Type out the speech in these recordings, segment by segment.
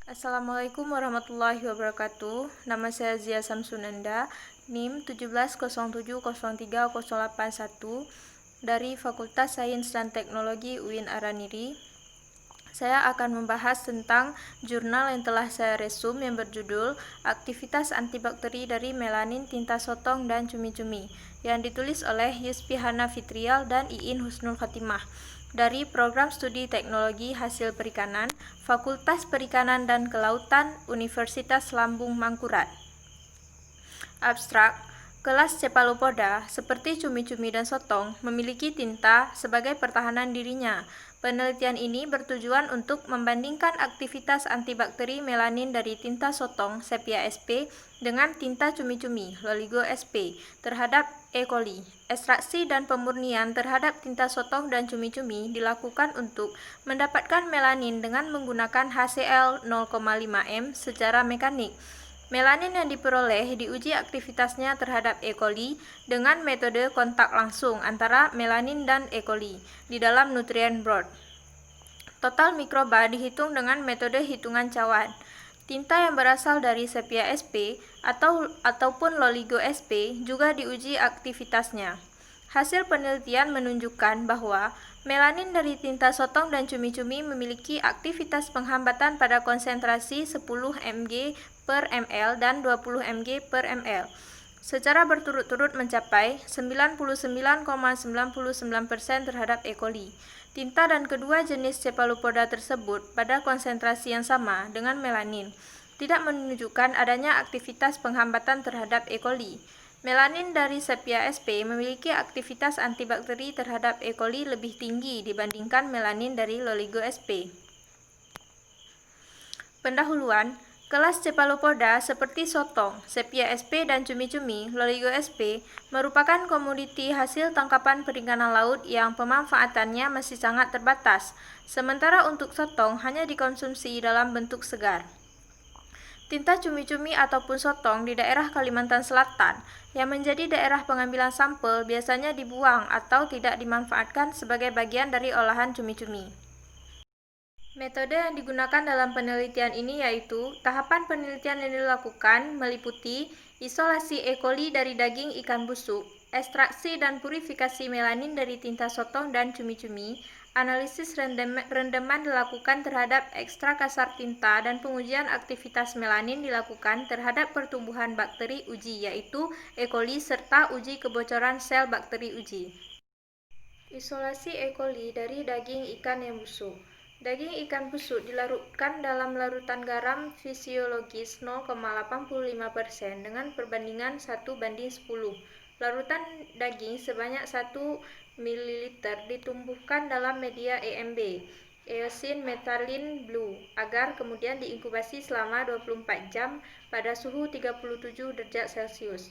Assalamualaikum warahmatullahi wabarakatuh. Nama saya Zia Samsunanda, NIM 1707030881 dari Fakultas Sains dan Teknologi UIN Araniri. Saya akan membahas tentang jurnal yang telah saya resum yang berjudul Aktivitas Antibakteri dari Melanin Tinta Sotong dan Cumi-Cumi yang ditulis oleh Yuspi Hana Fitrial dan Iin Husnul Khotimah dari Program Studi Teknologi Hasil Perikanan, Fakultas Perikanan dan Kelautan, Universitas Lambung Mangkurat. Abstrak, kelas Cephalopoda, seperti cumi-cumi dan sotong, memiliki tinta sebagai pertahanan dirinya. Penelitian ini bertujuan untuk membandingkan aktivitas antibakteri melanin dari tinta sotong Sepia sp dengan tinta cumi-cumi Loligo sp terhadap E. coli. Ekstraksi dan pemurnian terhadap tinta sotong dan cumi-cumi dilakukan untuk mendapatkan melanin dengan menggunakan HCl 0,5 m secara mekanik. Melanin yang diperoleh diuji aktivitasnya terhadap E. coli dengan metode kontak langsung antara melanin dan E. coli di dalam nutrien broth. Total mikroba dihitung dengan metode hitungan cawan. Tinta yang berasal dari Sepia sp ataupun Loligo sp juga diuji aktivitasnya. Hasil penelitian menunjukkan bahwa melanin dari tinta sotong dan cumi-cumi memiliki aktivitas penghambatan pada konsentrasi 10 mg per ml dan 20 mg per ml secara berturut-turut mencapai 99,99% terhadap E. coli. Tinta dan kedua jenis Cephalopoda tersebut pada konsentrasi yang sama dengan melanin tidak menunjukkan adanya aktivitas penghambatan terhadap E. coli. Melanin dari Sepia sp memiliki aktivitas antibakteri terhadap E. coli lebih tinggi dibandingkan melanin dari Loligo sp. Pendahuluan, kelas Cephalopoda seperti sotong, Sepia sp dan cumi-cumi Loligo sp merupakan komoditi hasil tangkapan perikanan laut yang pemanfaatannya masih sangat terbatas, sementara untuk sotong hanya dikonsumsi dalam bentuk segar. Tinta cumi-cumi ataupun sotong di daerah Kalimantan Selatan yang menjadi daerah pengambilan sampel biasanya dibuang atau tidak dimanfaatkan sebagai bagian dari olahan cumi-cumi. Metode yang digunakan dalam penelitian ini yaitu tahapan penelitian yang dilakukan meliputi isolasi E. coli dari daging ikan busuk, ekstraksi dan purifikasi melanin dari tinta sotong dan cumi-cumi, analisis rendeman dilakukan terhadap ekstrak kasar tinta dan pengujian aktivitas melanin dilakukan terhadap pertumbuhan bakteri uji yaitu E. coli serta uji kebocoran sel bakteri uji. Isolasi E. coli dari daging ikan yang busuk. Daging ikan busuk dilarutkan dalam larutan garam fisiologis 0,85% dengan perbandingan 1:10. Larutan daging sebanyak 1 ml ditumbuhkan dalam media EMB, Eosin Methylene Blue, agar kemudian diinkubasi selama 24 jam pada suhu 37 derajat Celcius.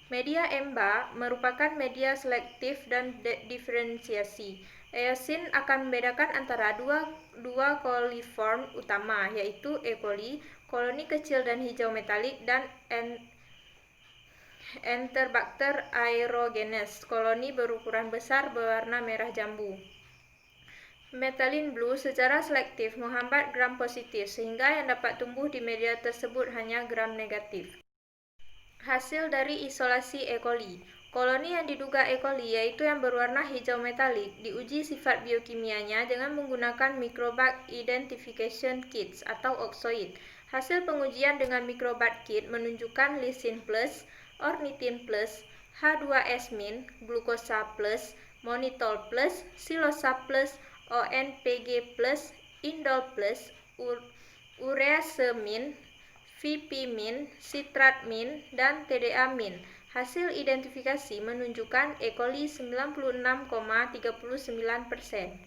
Media EMBA merupakan media selektif dan diferensiasi. Eosin akan membedakan antara dua coliform utama, yaitu E. coli, koloni kecil dan hijau metalik, dan Enterobacter aerogenes, koloni berukuran besar berwarna merah jambu. Methylene Blue secara selektif menghambat gram positif, sehingga yang dapat tumbuh di media tersebut hanya gram negatif. Hasil dari isolasi E. coli. Koloni yang diduga E. coli yaitu yang berwarna hijau metalik diuji sifat biokimianya dengan menggunakan microBAC identification kits atau oksoid. Hasil pengujian dengan microBAC kit menunjukkan lisin plus, ornitin plus, H2S-, glukosa plus, monitol plus, silosa plus, ONPG plus, indol plus, urease-min, VP-min, citrat-min, dan TDA-min. Hasil identifikasi menunjukkan E. coli 96,39%.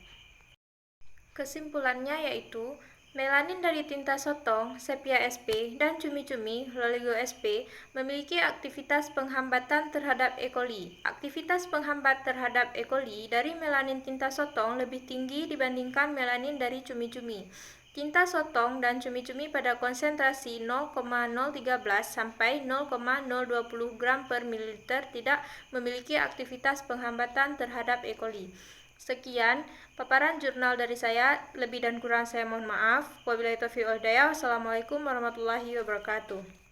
Kesimpulannya yaitu melanin dari tinta sotong, Sepia sp, dan cumi-cumi, Loligo sp, memiliki aktivitas penghambatan terhadap E. coli. Aktivitas penghambat terhadap E. coli dari melanin tinta sotong lebih tinggi dibandingkan melanin dari cumi-cumi. Tinta sotong dan cumi-cumi pada konsentrasi 0,013 sampai 0,020 gram per mililiter tidak memiliki aktivitas penghambatan terhadap E. coli. Sekian paparan jurnal dari saya, lebih dan kurang saya mohon maaf. Wabillahi taufiq wal hidayah. Wassalamualaikum warahmatullahi wabarakatuh.